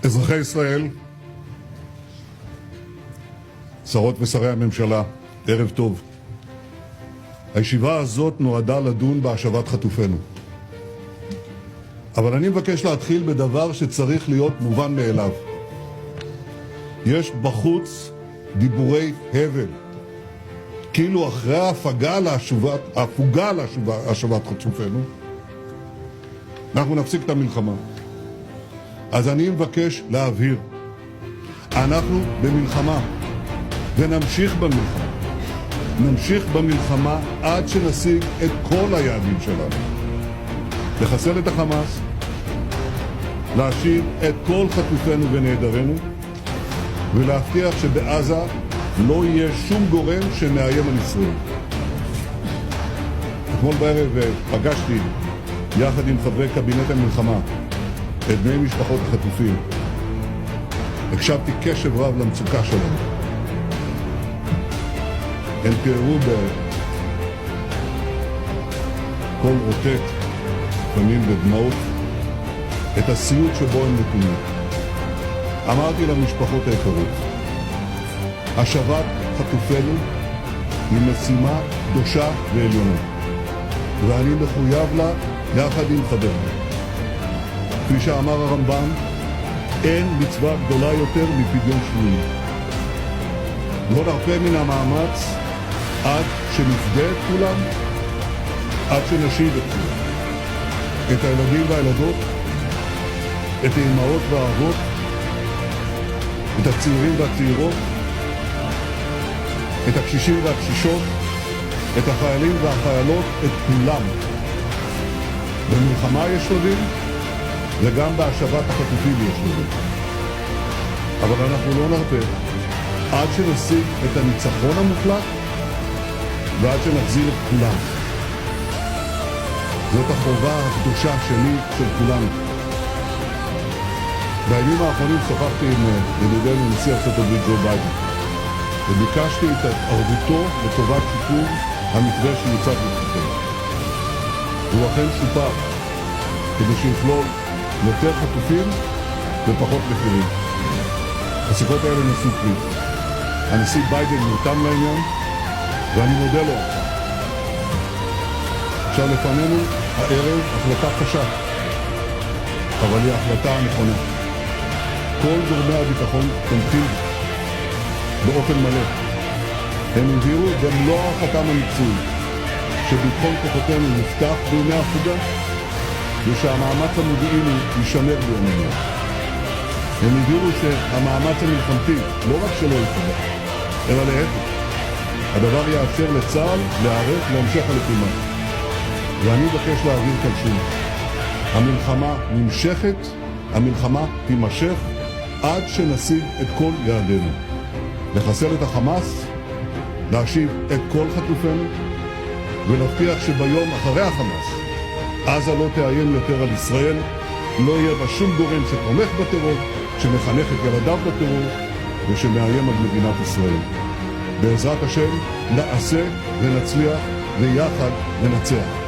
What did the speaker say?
אזרחי ישראל, שרות ושרי הממשלה, ערב טוב. הישיבה הזאת נועדה לדון בהשבת חטופינו. אבל אני מבקש להתחיל בדבר שצריך להיות מובן מאליו. יש בחוץ דיבורי הבל, כאילו אחרי ההפוגה להשבת חטופינו, אנחנו נפסיק את המלחמה. אז אני מבקש להבהיר, אנחנו במלחמה, ונמשיך במלחמה. נמשיך במלחמה עד שנשיג את כל היעדים שלנו. לחסל את החמאס, להשיב את כל חטופינו ונעדרינו, ולהבטיח שבעזה לא יהיה שום גורם שמאיים על ישראל. אתמול בערב פגשתי יחד עם חברי קבינט המלחמה את בני משפחות החטופים. הקשבתי קשב רב למצוקה שלהם. הם תיארו בקול רוטט, לפעמים בדמעות, את הסיוט שבו הם נתונים. אמרתי למשפחות היקרות, השבת חטופינו היא משימה קדושה ועליונה, ואני מחויב לה יחד עם חבריי. כפי שאמר הרמב"ם, אין מצווה גדולה יותר מפדיון שבויים. לא נרפה מן המאמץ עד שנפדה את כולם, עד שנשיב את כולם. את הילדים והילדות, את האימהות והאבות, את הצעירים והצעירות, את הקשישים והקשישות, את החיילים והחיילות, את כולם. במלחמה יש שלבים, וגם בהשבת החטופים יש שלבים. אבל אנחנו לא נרפה עד שנשיג את הניצחון המוחלט ועד שנחזיר את כולם. זאת החובה הקדושה שלי, של כולנו. בימים האחרונים שוחחתי עם ידידנו נשיא ארצות הברית ג'ו ביידן, וביקשתי את התערבותו לטובת שיפור המתווה שיוצג לפניכם. הוא אכן שופר, כדי שיכלול יותר חטופים ופחות מחירים. השיחות האלה נשאו פרי. הנשיא ביידן נרתם לעניין, ואני מודה לו. עכשיו לפנינו הערב החלטה קשה, אבל היא ההחלטה הנכונה. כל גורמי הביטחון תומכים באופן מלא. הם הבהירו במלוא הערכתם המקצועי שביטחון כוחותינו נפתח בימי ההפוגה ושהמאמץ המודיעיני יישמר בימינו. הם הבהירו שהמאמץ המלחמתי לא רק שלא ייפגע, אלא להפך. הדבר יאפשר לצה"ל להיערך להמשך הלחימה. ואני מבקש להעביר כאן שוב. המלחמה נמשכת, המלחמה תימשך עד שנשיג את כל יעדינו. לחסל את החמאס, להשיב את כל חטופינו, ולהבטיח שביום אחרי החמאס, עזה לא תאיים יותר על ישראל, לא יהיה בה שום גורם שתומך בטרור, שמחנך את ילדיו בטרור, ושמאיים על מדינת ישראל. בעזרת השם נעשה ונצליח ויחד ננצח.